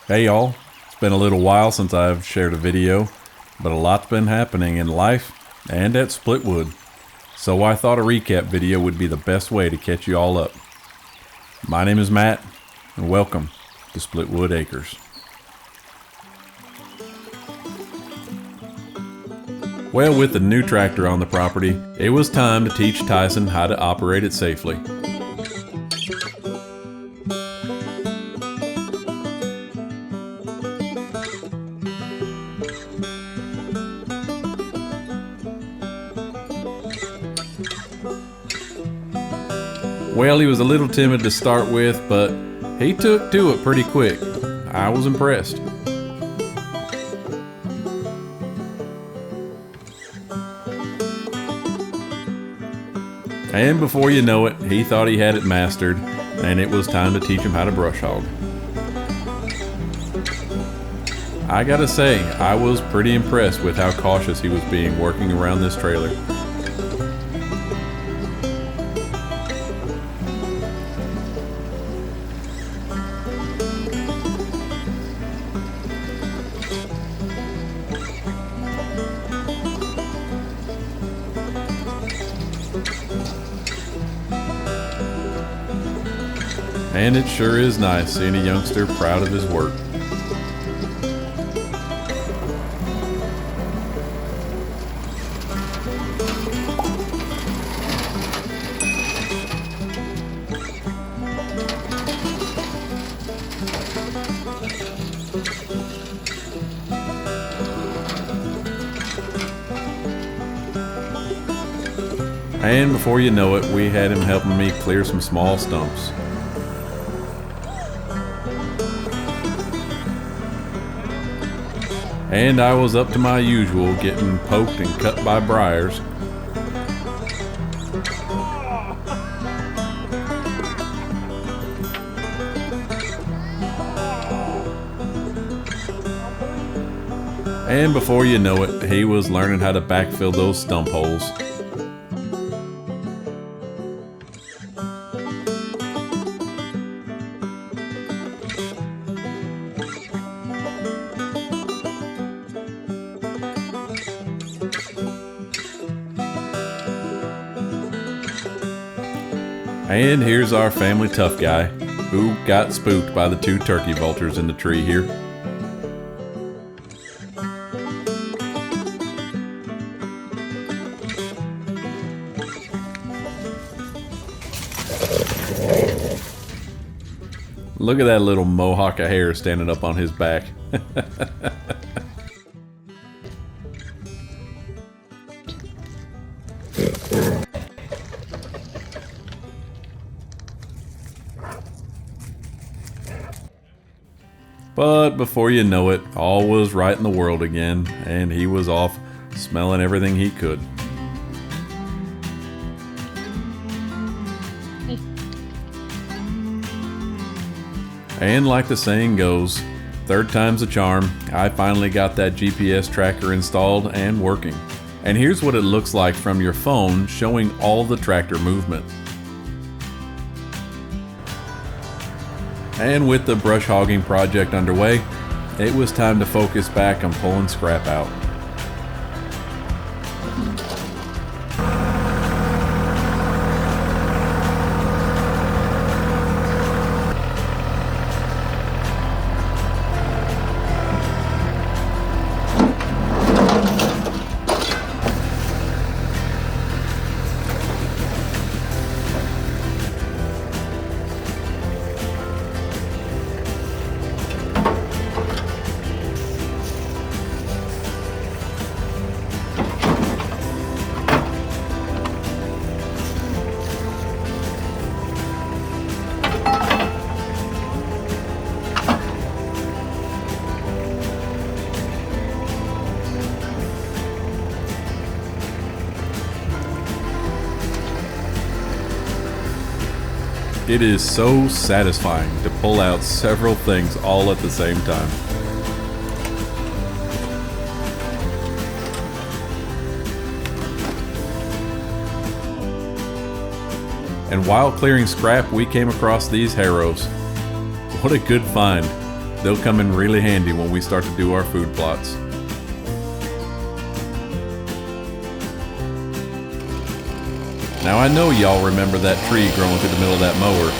Hey y'all, it's been a little while since I've shared a video, but a lot's been happening in life and at Split Wood, so I thought a recap video would be the best way to catch you all up. My name is Matt, and welcome to Split Wood Acres. Well, with the new tractor on the property, it was time to teach Tyson how to operate it safely. Well, he was a little timid to start with, but he took to it pretty quick. I was impressed. And before you know it, he thought he had it mastered, and it was time to teach him how to brush hog. I gotta say, I was pretty impressed with how cautious he was being working around this trailer. And it sure is nice seeing a youngster proud of his work. And before you know it, we had him helping me clear some small stumps. And I was up to my usual, getting poked and cut by briars. And before you know it, he was learning how to backfill those stump holes. And here's our family tough guy, who got spooked by the two turkey vultures in the tree here. Look at that little mohawk of hair standing up on his back. But before you know it, all was right in the world again, and he was off smelling everything he could. And like the saying goes, third time's a charm. I finally got that GPS tracker installed and working. And here's what it looks like from your phone, showing all the tractor movement. And with the brush hogging project underway, it was time to focus back on pulling scrap out. It is so satisfying to pull out several things all at the same time. And while clearing scrap, we came across these harrows. What a good find. They'll come in really handy when we start to do our food plots. Now I know y'all remember that tree growing through the middle of that mower.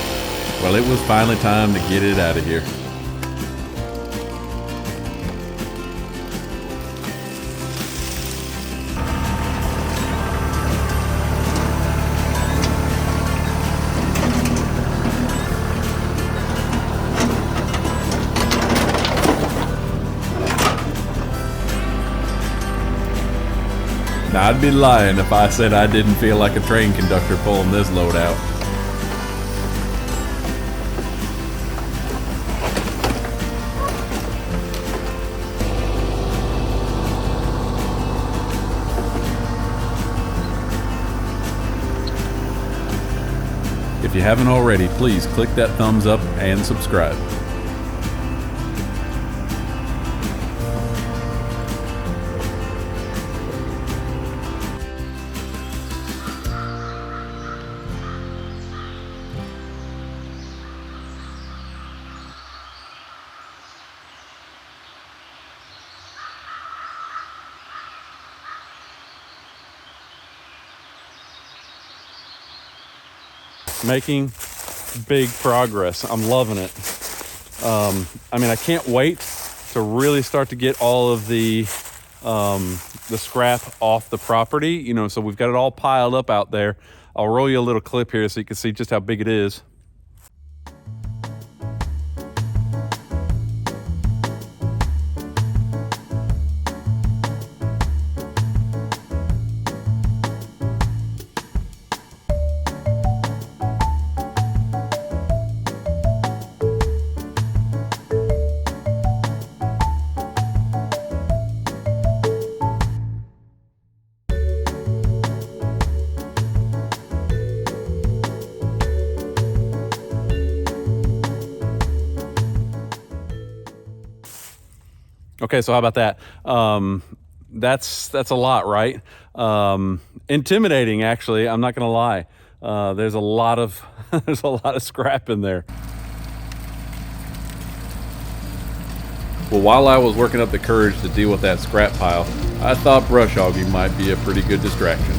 Well, it was finally time to get it out of here. Now, I'd be lying if I said I didn't feel like a train conductor pulling this load out. If you haven't already, please click that thumbs up and subscribe. Making big progress. I'm loving it. I mean, I can't wait to really start to get all of the scrap off the property. You know, so we've got it all piled up out there. I'll roll you a little clip here so you can see just how big it is. Okay, so how about that? That's a lot, right? Intimidating, actually. I'm not gonna lie. There's a lot of there's a lot of scrap in there. Well, while I was working up the courage to deal with that scrap pile, I thought brush hogging might be a pretty good distraction.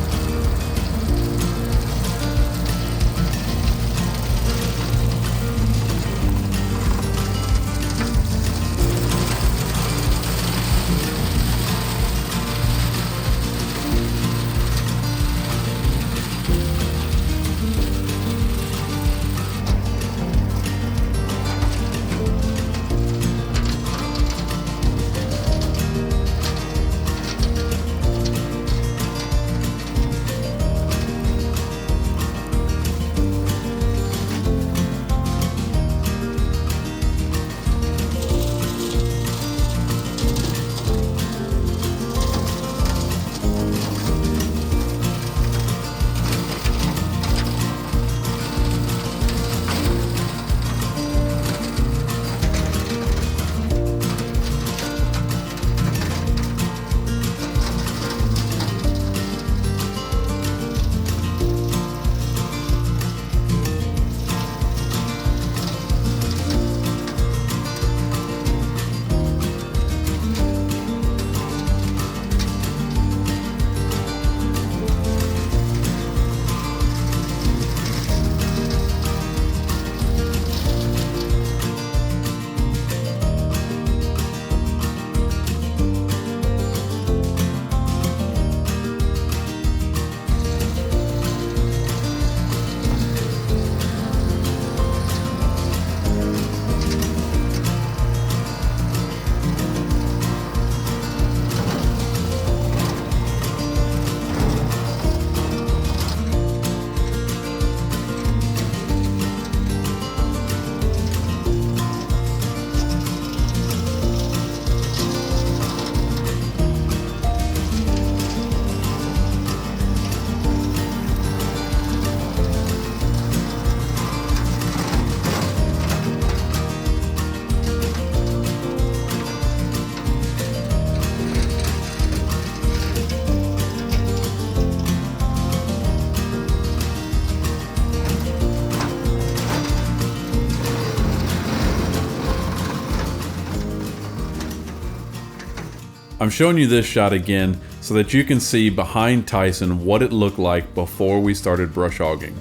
I'm showing you this shot again so that you can see behind Tyson what it looked like before we started brush hogging.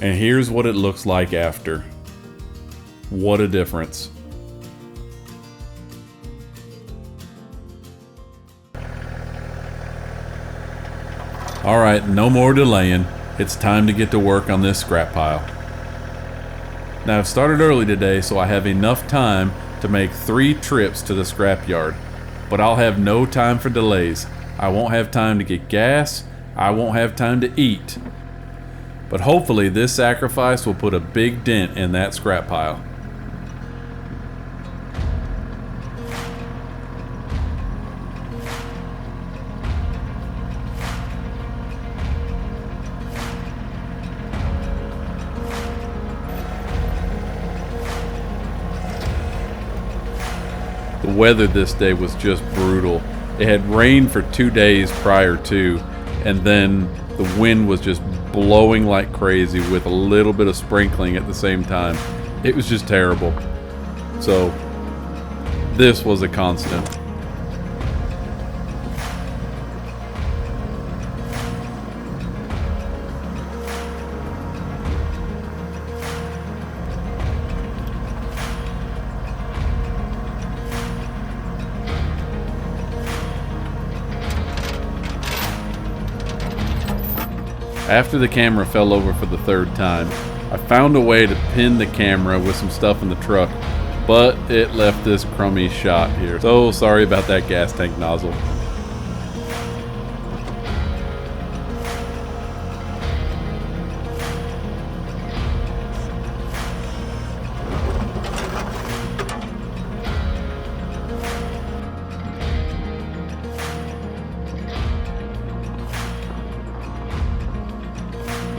And here's what it looks like after. What a difference. Alright, no more delaying. It's time to get to work on this scrap pile. Now I've started early today, so I have enough time to make 3 trips to the scrap yard. But I'll have no time for delays. I won't have time to get gas. I won't have time to eat. But hopefully this sacrifice will put a big dent in that scrap pile. The weather this day was just brutal. It had rained for 2 days prior to, and then the wind was just blowing like crazy with a little bit of sprinkling at the same time. It was just terrible. So this was a constant. After the camera fell over for the 3rd time, I found a way to pin the camera with some stuff in the truck, but it left this crummy shot here. So sorry about that gas tank nozzle.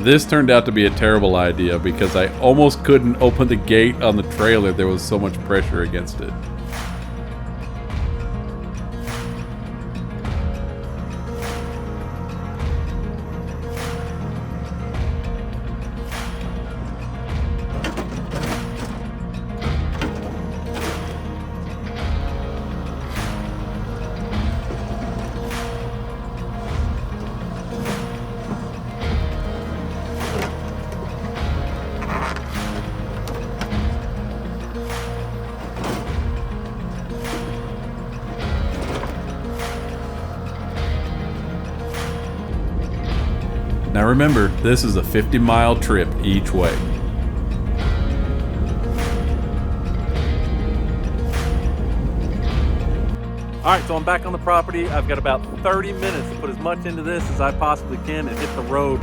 This turned out to be a terrible idea because I almost couldn't open the gate on the trailer. There was so much pressure against it. Now remember, this is a 50-mile trip each way. Alright, so I'm back on the property. I've got about 30 minutes to put as much into this as I possibly can and hit the road.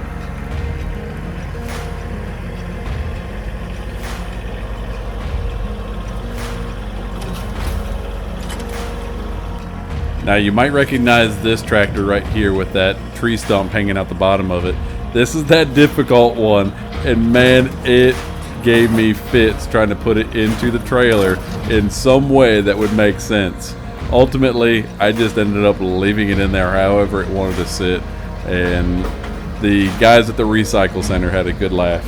Now you might recognize this tractor right here with that tree stump hanging out the bottom of it. This is that difficult one, and man, it gave me fits trying to put it into the trailer in some way that would make sense. Ultimately, I just ended up leaving it in there however it wanted to sit, and the guys at the recycle center had a good laugh.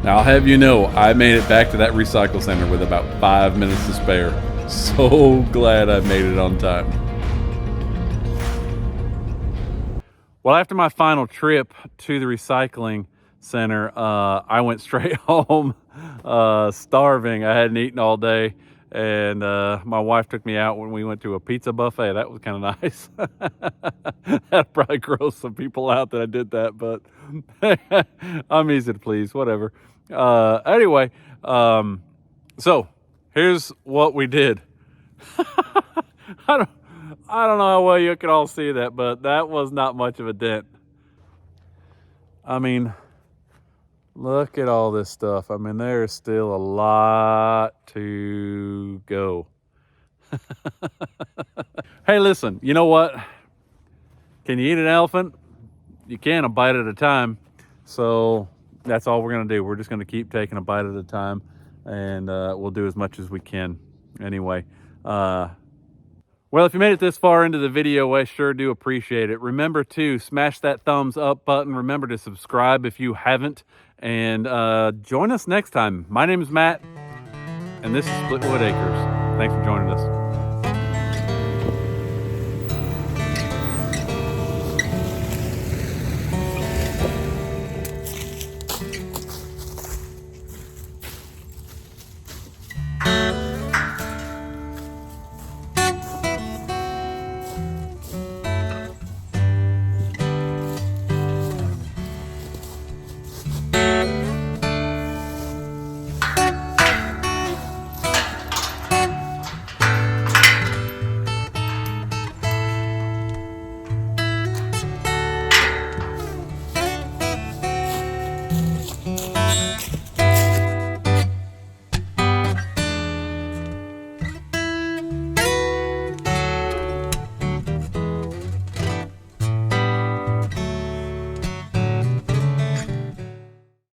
I'll have you know, I made it back to that recycle center with about 5 minutes to spare. So glad I made it on time. Well, after my final trip to the recycling center, I went straight home, starving. I hadn't eaten all day, and my wife took me out when we went to a pizza buffet. That was kind of nice. That'd probably gross some people out that I did that, but I'm easy to please, whatever. Anyway, so here's what we did. I don't know how well you can all see that, but that was not much of a dent. I mean, look at all this stuff. I mean, there's still a lot to go. Hey, listen, you know what? Can you eat an elephant? You can, a bite at a time. So that's all we're gonna do. We're just gonna keep taking a bite at a time, and we'll do as much as we can anyway. Well, if you made it this far into the video, I sure do appreciate it. Remember to smash that thumbs up button. Remember to subscribe if you haven't, and join us next time. My name is Matt, and this is Split Wood Acres. Thanks for joining us.